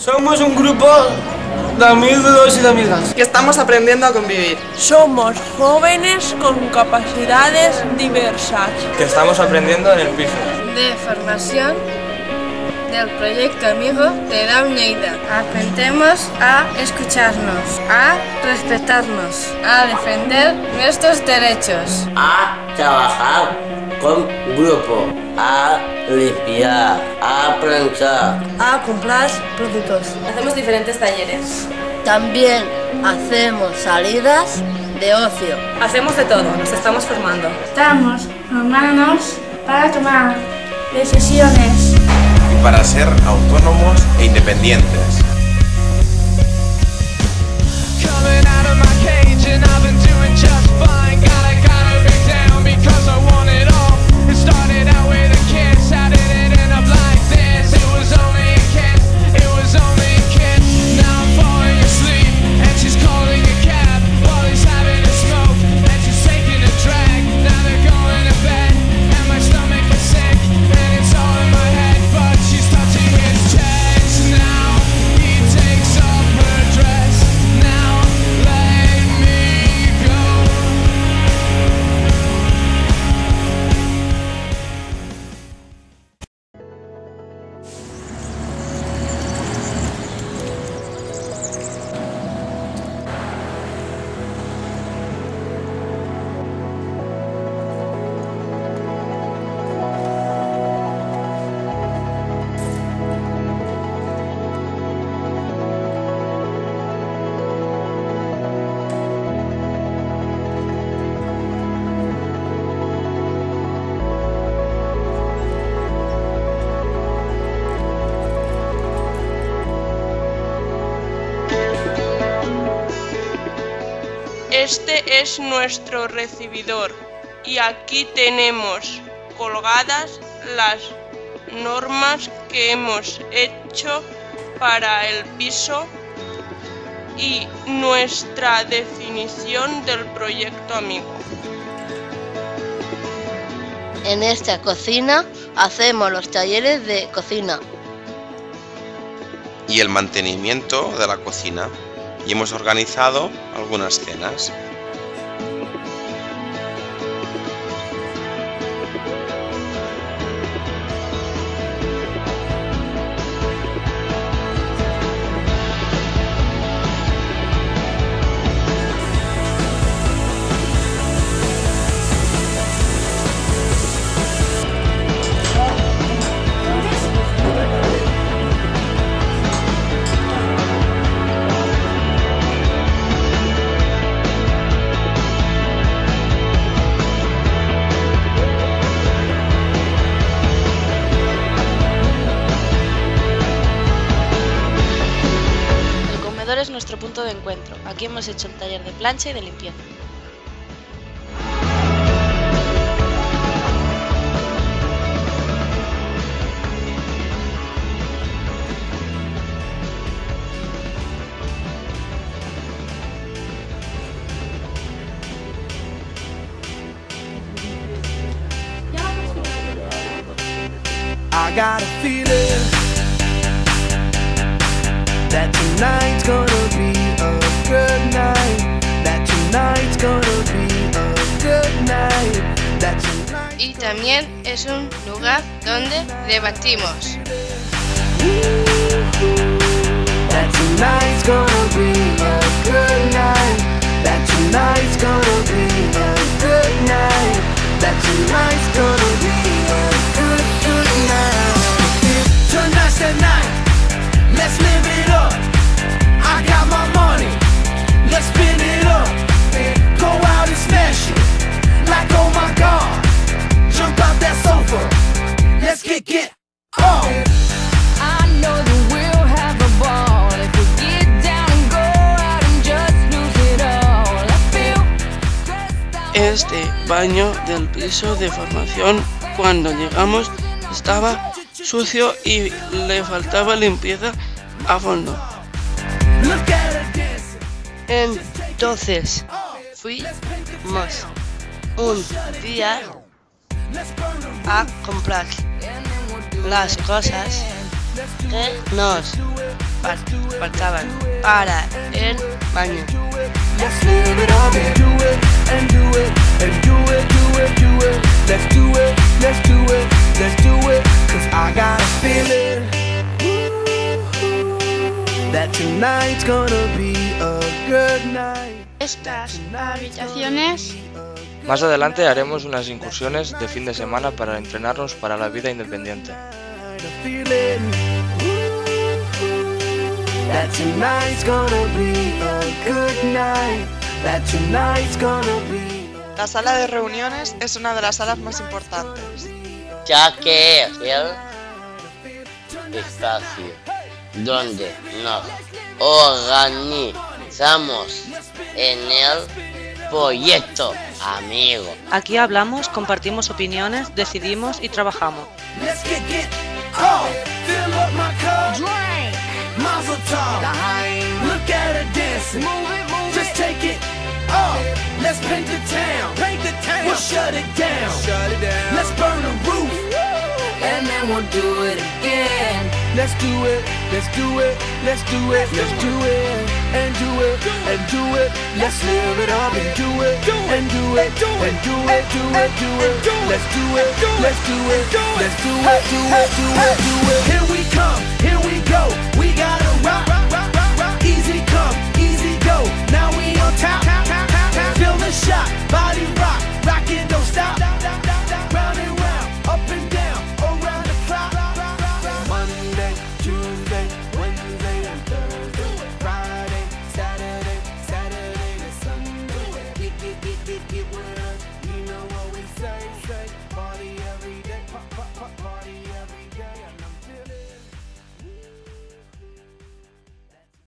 Somos un grupo de amigos y de amigas que estamos aprendiendo a convivir. Somos jóvenes con capacidades diversas que estamos aprendiendo en el piso. De formación del proyecto Amigo de Down Lleida. Aprendemos a escucharnos, a respetarnos, a defender nuestros derechos, a trabajar con grupo, a limpiar, a planchar, a comprar productos. Hacemos diferentes talleres. También hacemos salidas de ocio. Hacemos de todo, nos estamos formando. Estamos formándonos para tomar decisiones y para ser autónomos e independientes. Este es nuestro recibidor y aquí tenemos colgadas las normas que hemos hecho para el piso y nuestra definición del proyecto Amigo. En esta cocina hacemos los talleres de cocina y el mantenimiento de la cocina, y hemos organizado algunas cenas. Es nuestro punto de encuentro. Aquí hemos hecho el taller de plancha y de limpieza. I got a feeling that tonight's gonna be a good night. That tonight's gonna be a good night. That tonight. Y también es un lugar donde debatimos. That tonight's gonna be a good night. That tonight's gonna be a good night. That tonight's gonna be a good night. Tonight's the night. Let's live it up. I got my money. Let's spin it up. Go out and smash it. Like oh my God. Jump out that sofa. Let's get on. I know that we'll have a ball if we get down and go out and just lose it all. I feel stressed out. Este baño del piso de formación, cuando llegamos, estaba sucio y le faltaba limpieza a fondo. Entonces fuimos un día a comprar las cosas que nos faltaban para el baño. Let's live it up and do it, and do it, and do it, do it, do it. Let's do it, let's do it, let's do it. 'Cause I got a feeling that tonight's gonna be a good night. Estas habitaciones Más adelante haremos unas incursiones de fin de semana para entrenarnos para la vida independiente. That tonight's gonna be a good night. That tonight's gonna be. La sala de reuniones es una de las salas más importantes, ya que es el espacio donde nos organizamos en el proyecto amigo. Aquí hablamos, compartimos opiniones, decidimos y trabajamos. Let's get off, fill up my cup, drink, mazel tov, look at her dancing, move it, just take it off, let's paint the town, we'll shut it down, let's burn the roof, and then we'll do it again. Let's do it, let's do it, let's do it, let's do it, and do it, and do it. Let's live it up and do it, and do it, and do it, do it, do it. Let's do it, let's do it, let's do it, do it, do it, do it. Here we come.